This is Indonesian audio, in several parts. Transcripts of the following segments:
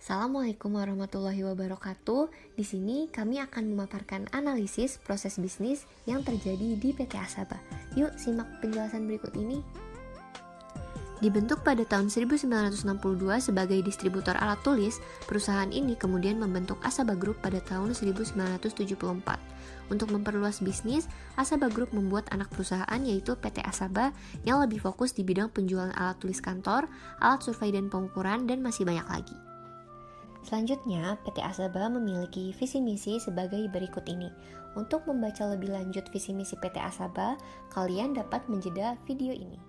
Assalamualaikum warahmatullahi wabarakatuh. Di sini kami akan memaparkan analisis proses bisnis yang terjadi di PT Asaba. Yuk simak penjelasan berikut ini. Dibentuk pada tahun 1962 sebagai distributor alat tulis, perusahaan ini kemudian membentuk Asaba Group pada tahun 1974. Untuk memperluas bisnis, Asaba Group membuat anak perusahaan yaitu PT Asaba yang lebih fokus di bidang penjualan alat tulis kantor, alat survei dan pengukuran, dan masih banyak lagi. Selanjutnya, PT Asaba memiliki visi misi sebagai berikut ini. Untuk membaca lebih lanjut visi misi PT Asaba, kalian dapat menjeda video ini.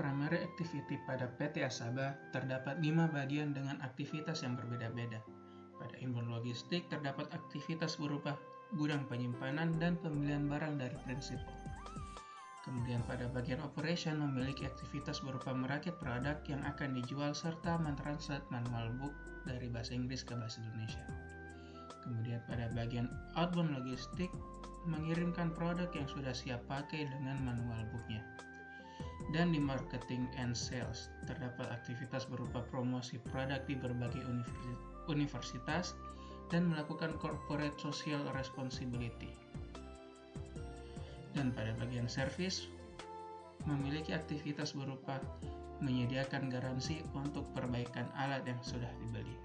Primary activity pada PT Asaba terdapat 5 bagian dengan aktivitas yang berbeda-beda. Pada inbound logistik terdapat aktivitas berupa gudang penyimpanan dan pemilihan barang dari prinsip. Kemudian pada bagian operation memiliki aktivitas berupa merakit produk yang akan dijual serta mentranslate manual book dari bahasa Inggris ke bahasa Indonesia. Kemudian pada bagian outbound logistik mengirimkan produk yang sudah siap pakai dengan manual booknya. Dan di marketing and sales terdapat aktivitas berupa promosi produk di berbagai universitas dan melakukan corporate social responsibility. Dan pada bagian service memiliki aktivitas berupa menyediakan garansi untuk perbaikan alat yang sudah dibeli.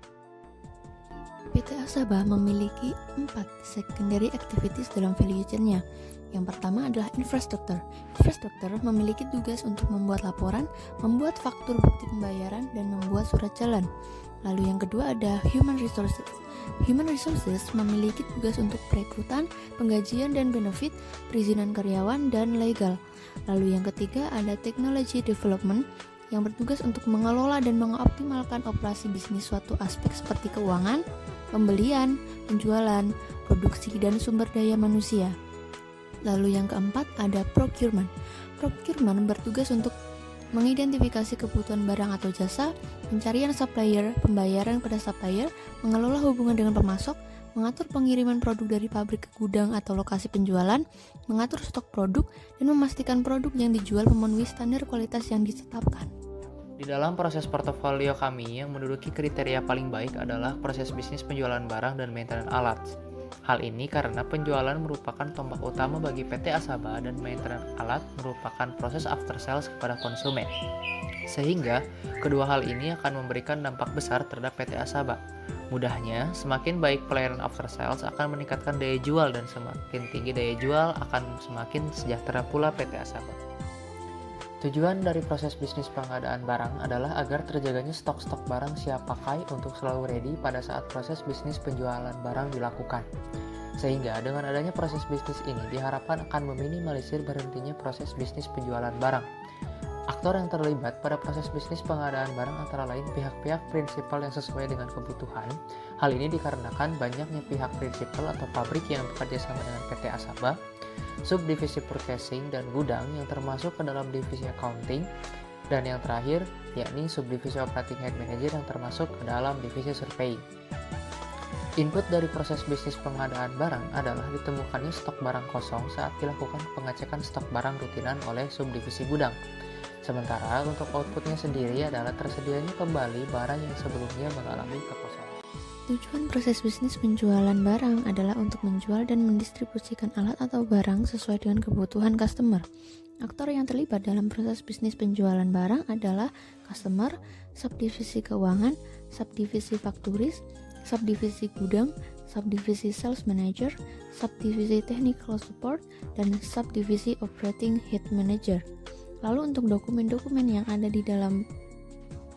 PT Asaba memiliki 4 secondary activities dalam value chain-nya. Yang pertama adalah infrastruktur. Infrastruktur memiliki tugas untuk membuat laporan, membuat faktur bukti pembayaran, dan membuat surat jalan. Lalu yang kedua ada human resources. Human resources memiliki tugas untuk perekrutan, penggajian dan benefit, perizinan karyawan, dan legal. Lalu yang ketiga ada technology development yang bertugas untuk mengelola dan mengoptimalkan operasi bisnis suatu aspek seperti keuangan, pembelian, penjualan, produksi, dan sumber daya manusia. Lalu yang keempat ada procurement. Procurement bertugas untuk mengidentifikasi kebutuhan barang atau jasa, pencarian supplier, pembayaran pada supplier, mengelola hubungan dengan pemasok, mengatur pengiriman produk dari pabrik ke gudang atau lokasi penjualan, mengatur stok produk, dan memastikan produk yang dijual memenuhi standar kualitas yang ditetapkan. Di dalam proses portofolio kami, yang menduduki kriteria paling baik adalah proses bisnis penjualan barang dan maintenance alat. Hal ini karena penjualan merupakan tombak utama bagi PT Asaba dan maintenance alat merupakan proses after sales kepada konsumen. Sehingga, kedua hal ini akan memberikan dampak besar terhadap PT Asaba. Mudahnya, semakin baik pelayanan after sales akan meningkatkan daya jual dan semakin tinggi daya jual akan semakin sejahtera pula PT Asaba. Tujuan dari proses bisnis pengadaan barang adalah agar terjaganya stok-stok barang siap pakai untuk selalu ready pada saat proses bisnis penjualan barang dilakukan. Sehingga dengan adanya proses bisnis ini diharapkan akan meminimalisir berhentinya proses bisnis penjualan barang. Aktor yang terlibat pada proses bisnis pengadaan barang antara lain pihak-pihak prinsipal yang sesuai dengan kebutuhan. Hal ini dikarenakan banyaknya pihak prinsipal atau pabrik yang bekerja sama dengan PT Asaba, subdivisi purchasing dan gudang yang termasuk ke dalam divisi accounting, dan yang terakhir yakni subdivisi operating head manager yang termasuk ke dalam divisi survei. Input dari proses bisnis pengadaan barang adalah ditemukannya stok barang kosong saat dilakukan pengecekan stok barang rutinan oleh subdivisi gudang. Sementara untuk outputnya sendiri adalah tersedianya kembali barang yang sebelumnya mengalami kekosongan. Tujuan proses bisnis penjualan barang adalah untuk menjual dan mendistribusikan alat atau barang sesuai dengan kebutuhan customer. Aktor yang terlibat dalam proses bisnis penjualan barang adalah customer, subdivisi keuangan, subdivisi fakturis, subdivisi gudang, subdivisi sales manager, subdivisi technical support, dan subdivisi operating head manager. Lalu untuk dokumen-dokumen yang ada di dalam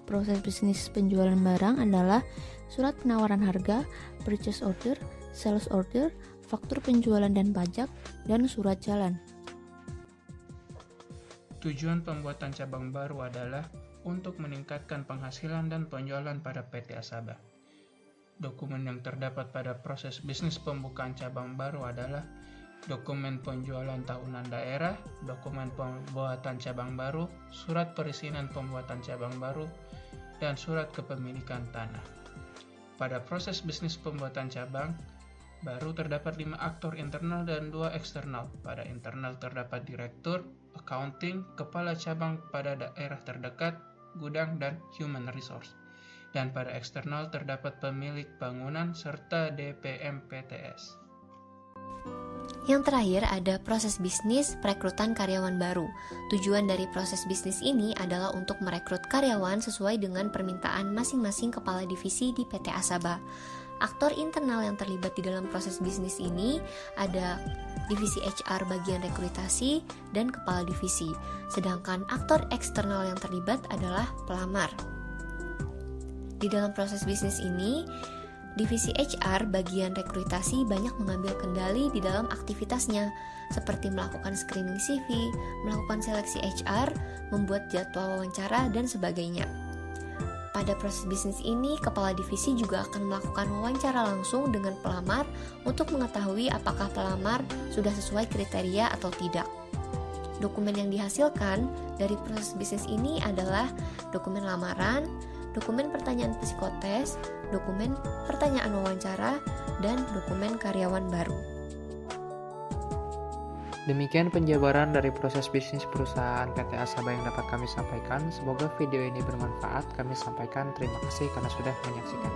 proses bisnis penjualan barang adalah surat penawaran harga, purchase order, sales order, faktur penjualan dan pajak, dan surat jalan. Tujuan pembuatan cabang baru adalah untuk meningkatkan penghasilan dan penjualan pada PT Asaba. Dokumen yang terdapat pada proses bisnis pembukaan cabang baru adalah dokumen penjualan tahunan daerah, dokumen pembuatan cabang baru, surat perizinan pembuatan cabang baru, dan surat kepemilikan tanah. Pada proses bisnis pembuatan cabang baru terdapat 5 aktor internal dan 2 eksternal. Pada internal terdapat direktur, accounting, kepala cabang pada daerah terdekat, gudang, dan human resource. dan pada eksternal terdapat pemilik bangunan serta DPM PTS. Yang terakhir ada proses bisnis perekrutan karyawan baru. Tujuan dari proses bisnis ini adalah untuk merekrut karyawan sesuai dengan permintaan masing-masing kepala divisi di PT Asaba. Aktor internal yang terlibat di dalam proses bisnis ini ada divisi HR bagian rekrutasi dan kepala divisi. Sedangkan aktor eksternal yang terlibat adalah pelamar. Di dalam proses bisnis ini, divisi HR bagian rekrutasi banyak mengambil kendali di dalam aktivitasnya, seperti melakukan screening CV, melakukan seleksi HR, membuat jadwal wawancara, dan sebagainya. Pada proses bisnis ini, kepala divisi juga akan melakukan wawancara langsung dengan pelamar untuk mengetahui apakah pelamar sudah sesuai kriteria atau tidak. Dokumen yang dihasilkan dari proses bisnis ini adalah dokumen lamaran, dokumen pertanyaan psikotes, dokumen pertanyaan wawancara, dan dokumen karyawan baru. Demikian penjabaran dari proses bisnis perusahaan PT Asaba yang dapat kami sampaikan. Semoga video ini bermanfaat. Kami sampaikan terima kasih karena sudah menyaksikan.